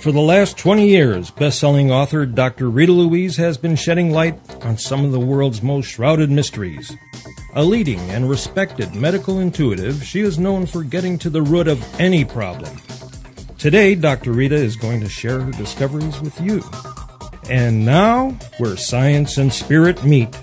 For the last 20 years, best-selling author Dr. Rita Louise has been shedding light on some of the world's most shrouded mysteries. A leading and respected medical intuitive, she is known for getting to the root of any problem. Today, Dr. Rita is going to share her discoveries with you. And now, where science and spirit meet.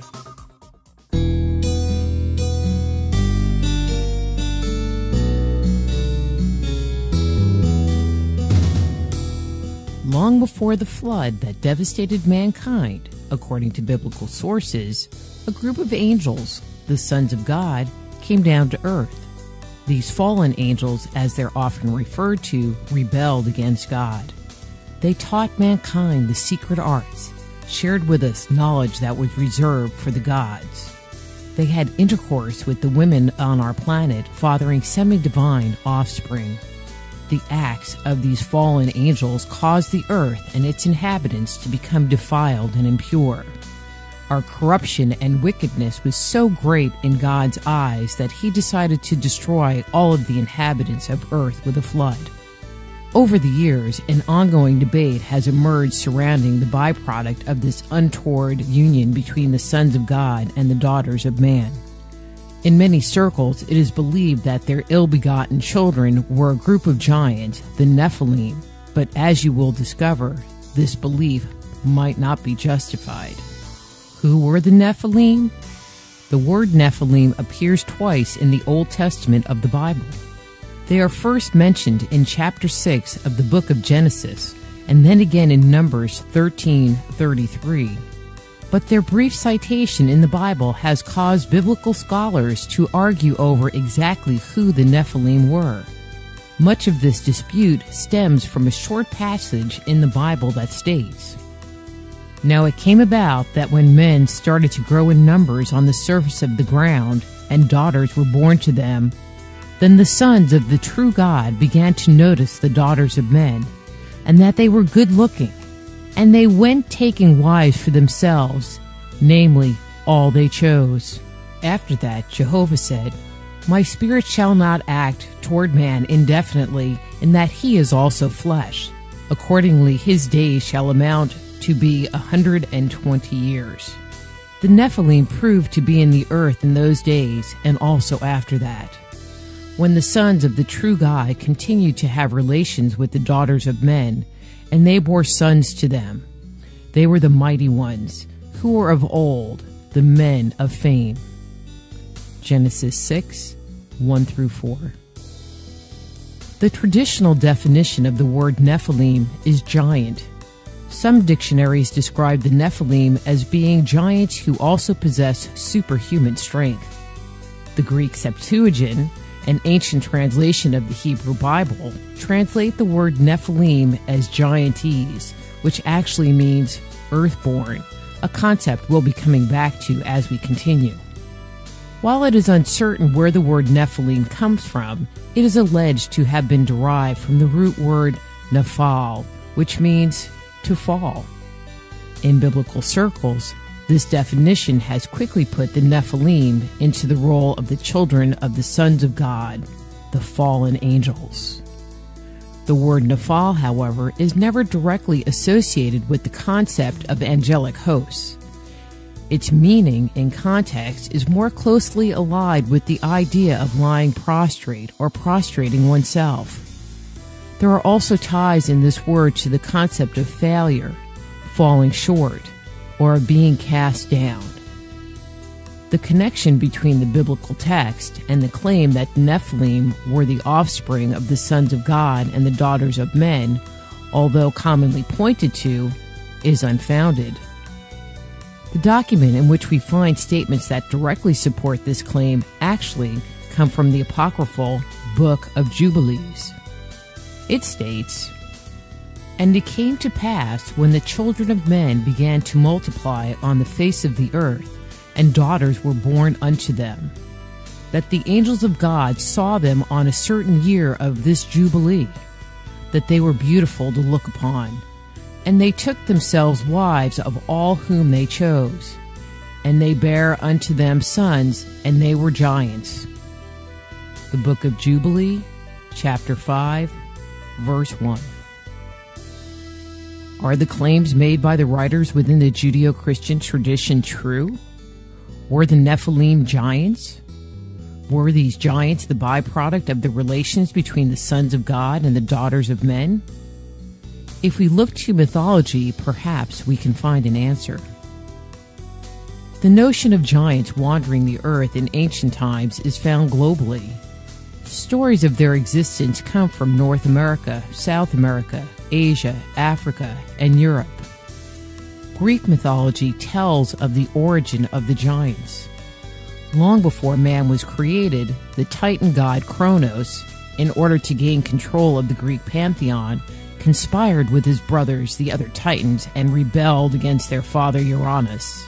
Long before the flood that devastated mankind, according to biblical sources, a group of angels, the sons of God, came down to earth. These fallen angels, as they're often referred to, rebelled against God. They taught mankind the secret arts, shared with us knowledge that was reserved for the gods. They had intercourse with the women on our planet, fathering semi-divine offspring. The acts of these fallen angels caused the earth and its inhabitants to become defiled and impure. Our corruption and wickedness was so great in God's eyes that he decided to destroy all of the inhabitants of earth with a flood. Over the years, an ongoing debate has emerged surrounding the byproduct of this untoward union between the sons of God and the daughters of man. In many circles, it is believed that their ill-begotten children were a group of giants, the Nephilim, but as you will discover, this belief might not be justified. Who were the Nephilim? The word Nephilim appears twice in the Old Testament of the Bible. They are first mentioned in chapter 6 of the book of Genesis, and then again in Numbers 13:33. But their brief citation in the Bible has caused biblical scholars to argue over exactly who the Nephilim were. Much of this dispute stems from a short passage in the Bible that states, "Now it came about that when men started to grow in numbers on the surface of the ground, and daughters were born to them, then the sons of the true God began to notice the daughters of men, and that they were good-looking. And they went taking wives for themselves, namely, all they chose. After that, Jehovah said, My spirit shall not act toward man indefinitely, in that he is also flesh. Accordingly, his days shall amount to be 120 years. The Nephilim proved to be in the earth in those days, and also after that. When the sons of the true God continued to have relations with the daughters of men, and they bore sons to them. They were the mighty ones, who were of old, the men of fame." Genesis 6, 1-4. The traditional definition of the word Nephilim is giant. Some dictionaries describe the Nephilim as being giants who also possess superhuman strength. The Greek Septuagint, an ancient translation of the Hebrew Bible, translate the word Nephilim as giantese, which actually means earthborn, a concept we'll be coming back to as we continue. While it is uncertain where the word Nephilim comes from, it is alleged to have been derived from the root word nephal, which means to fall. In biblical circles, this definition has quickly put the Nephilim into the role of the children of the sons of God, the fallen angels. The word Nephal, however, is never directly associated with the concept of angelic hosts. Its meaning in context is more closely allied with the idea of lying prostrate or prostrating oneself. There are also ties in this word to the concept of failure, falling short, or being cast down. The connection between the biblical text and the claim that Nephilim were the offspring of the sons of God and the daughters of men, although commonly pointed to, is unfounded. The document in which we find statements that directly support this claim actually come from the apocryphal Book of Jubilees. It states, "And it came to pass, when the children of men began to multiply on the face of the earth, and daughters were born unto them, that the angels of God saw them on a certain year of this Jubilee, that they were beautiful to look upon. And they took themselves wives of all whom they chose. And they bare unto them sons, and they were giants." The Book of Jubilee, chapter 5, verse 1. Are the claims made by the writers within the Judeo-Christian tradition true? Were the Nephilim giants? Were these giants the byproduct of the relations between the sons of God and the daughters of men? If we look to mythology, perhaps we can find an answer. The notion of giants wandering the earth in ancient times is found globally. Stories of their existence come from North America, South America, Asia, Africa, and Europe. Greek mythology tells of the origin of the giants. Long before man was created, the Titan god Kronos, in order to gain control of the Greek pantheon, conspired with his brothers, the other Titans, and rebelled against their father Uranus.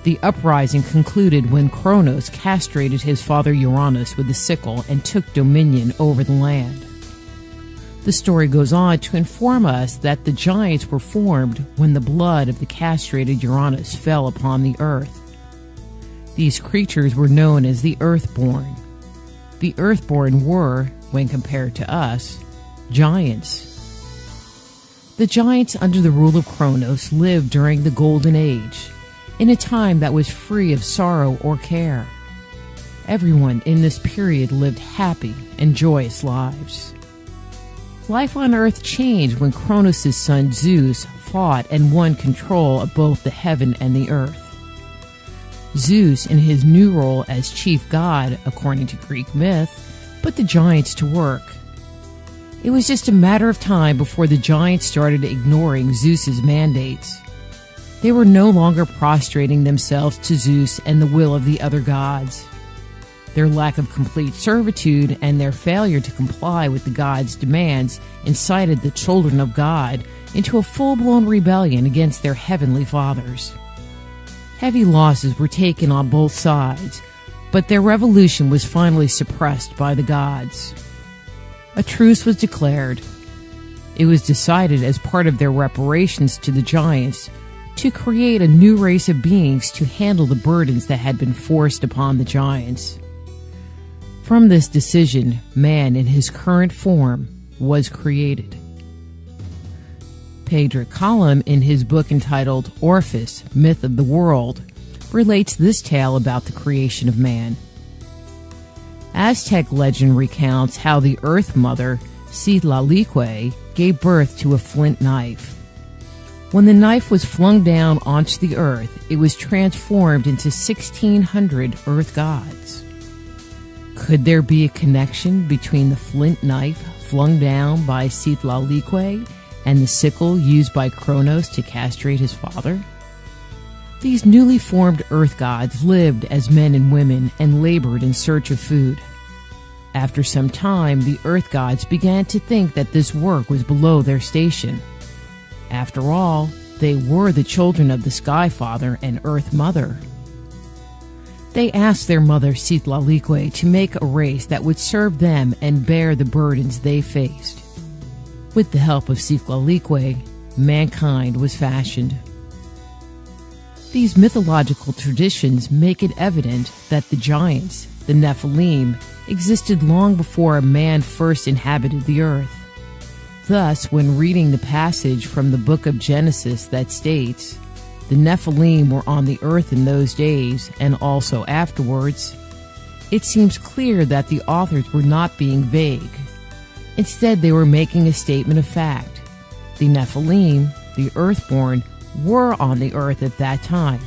The uprising concluded when Kronos castrated his father Uranus with a sickle and took dominion over the land. The story goes on to inform us that the giants were formed when the blood of the castrated Uranus fell upon the earth. These creatures were known as the Earthborn. The Earthborn were, when compared to us, giants. The giants under the rule of Kronos lived during the Golden Age, in a time that was free of sorrow or care. Everyone in this period lived happy and joyous lives. Life on Earth changed when Kronos' son Zeus fought and won control of both the heaven and the earth. Zeus, in his new role as chief god, according to Greek myth, put the giants to work. It was just a matter of time before the giants started ignoring Zeus's mandates. They were no longer prostrating themselves to Zeus and the will of the other gods. Their lack of complete servitude and their failure to comply with the gods' demands incited the children of God into a full-blown rebellion against their heavenly fathers. Heavy losses were taken on both sides, but their revolution was finally suppressed by the gods. A truce was declared. It was decided as part of their reparations to the giants to create a new race of beings to handle the burdens that had been forced upon the giants. From this decision, man in his current form was created. Pedro Collum, in his book entitled Orpheus, Myth of the World, relates this tale about the creation of man. Aztec legend recounts how the Earth Mother, Citlalique, gave birth to a flint knife. When the knife was flung down onto the earth, it was transformed into 1,600 earth gods. Could there be a connection between the flint knife flung down by Citlalique and the sickle used by Kronos to castrate his father? These newly formed earth gods lived as men and women and labored in search of food. After some time, the earth gods began to think that this work was below their station. After all, they were the children of the Sky Father and Earth Mother. They asked their mother Citlalique to make a race that would serve them and bear the burdens they faced. With the help of Citlalique, mankind was fashioned. These mythological traditions make it evident that the giants, the Nephilim, existed long before man first inhabited the earth. Thus, when reading the passage from the book of Genesis that states, the Nephilim were on the earth in those days and also afterwards, it seems clear that the authors were not being vague. Instead, they were making a statement of fact. The Nephilim, the Earthborn, were on the earth at that time.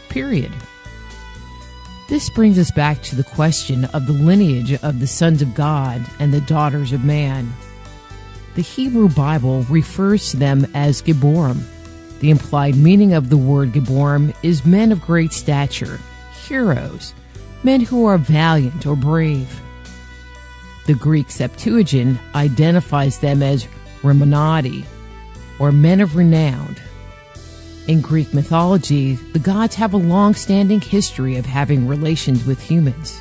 Period. This brings us back to the question of the lineage of the sons of God and the daughters of man. The Hebrew Bible refers to them as Gibborim. The implied meaning of the word Gibborim is men of great stature, heroes, men who are valiant or brave. The Greek Septuagint identifies them as Remonadi, or men of renown. In Greek mythology, the gods have a long-standing history of having relations with humans.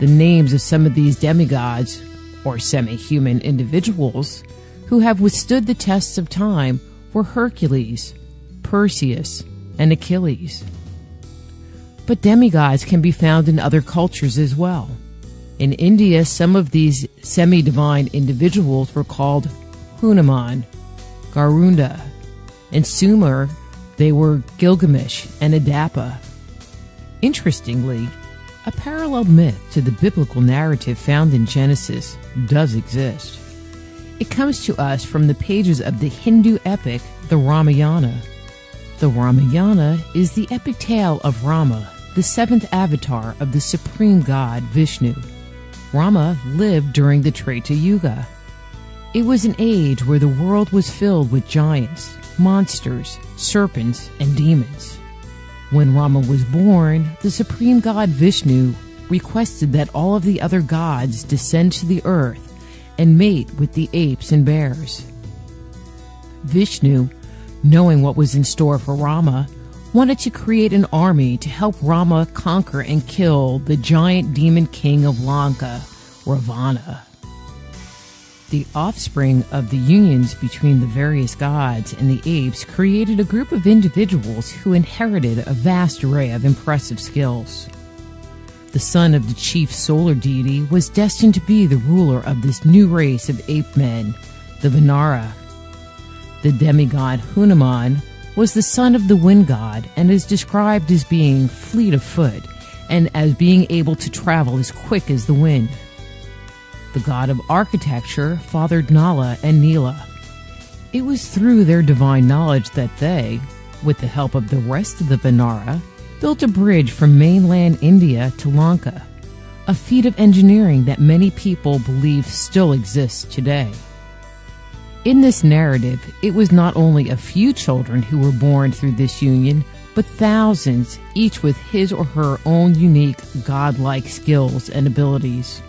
The names of some of these demigods, or semi-human individuals, who have withstood the tests of time were Hercules, Perseus, and Achilles. But demigods can be found in other cultures as well. In India, some of these semi-divine individuals were called Hanuman, Garunda. In Sumer, they were Gilgamesh and Adapa. Interestingly, a parallel myth to the biblical narrative found in Genesis does exist. It comes to us from the pages of the Hindu epic, the Ramayana. The Ramayana is the epic tale of Rama, the seventh avatar of the supreme god Vishnu. Rama lived during the Treta Yuga. It was an age where the world was filled with giants, monsters, serpents, and demons. When Rama was born, the supreme god Vishnu requested that all of the other gods descend to the earth and mate with the apes and bears. Vishnu, knowing what was in store for Rama, wanted to create an army to help Rama conquer and kill the giant demon king of Lanka, Ravana. The offspring of the unions between the various gods and the apes created a group of individuals who inherited a vast array of impressive skills. The son of the chief solar deity was destined to be the ruler of this new race of ape men, the Vanara. The demigod Hanuman was the son of the wind god and is described as being fleet of foot and as being able to travel as quick as the wind. The god of architecture fathered Nala and Nila. It was through their divine knowledge that they, with the help of the rest of the Vanara, built a bridge from mainland India to Lanka, a feat of engineering that many people believe still exists today. In this narrative, it was not only a few children who were born through this union, but thousands, each with his or her own unique godlike skills and abilities.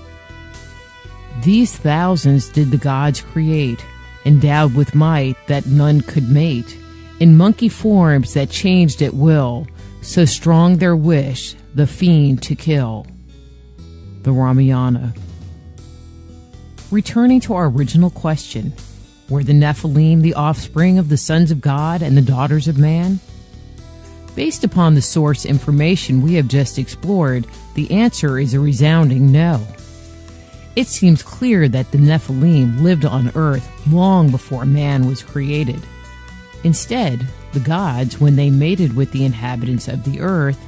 These thousands did the gods create, endowed with might that none could mate, in monkey forms that changed at will, so strong their wish the fiend to kill. The Ramayana. Returning to our original question, were the Nephilim the offspring of the sons of God and the daughters of man? Based upon the source information we have just explored, the answer is a resounding no. It seems clear that the Nephilim lived on Earth long before man was created. Instead, the gods, when they mated with the inhabitants of the Earth,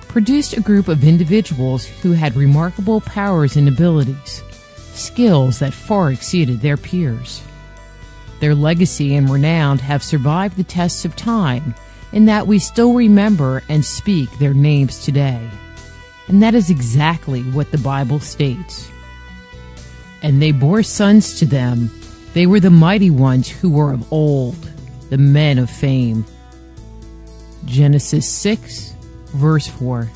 produced a group of individuals who had remarkable powers and abilities, skills that far exceeded their peers. Their legacy and renown have survived the tests of time, in that we still remember and speak their names today. And that is exactly what the Bible states. And they bore sons to them. They were the mighty ones who were of old, the men of fame. Genesis 6, verse 4.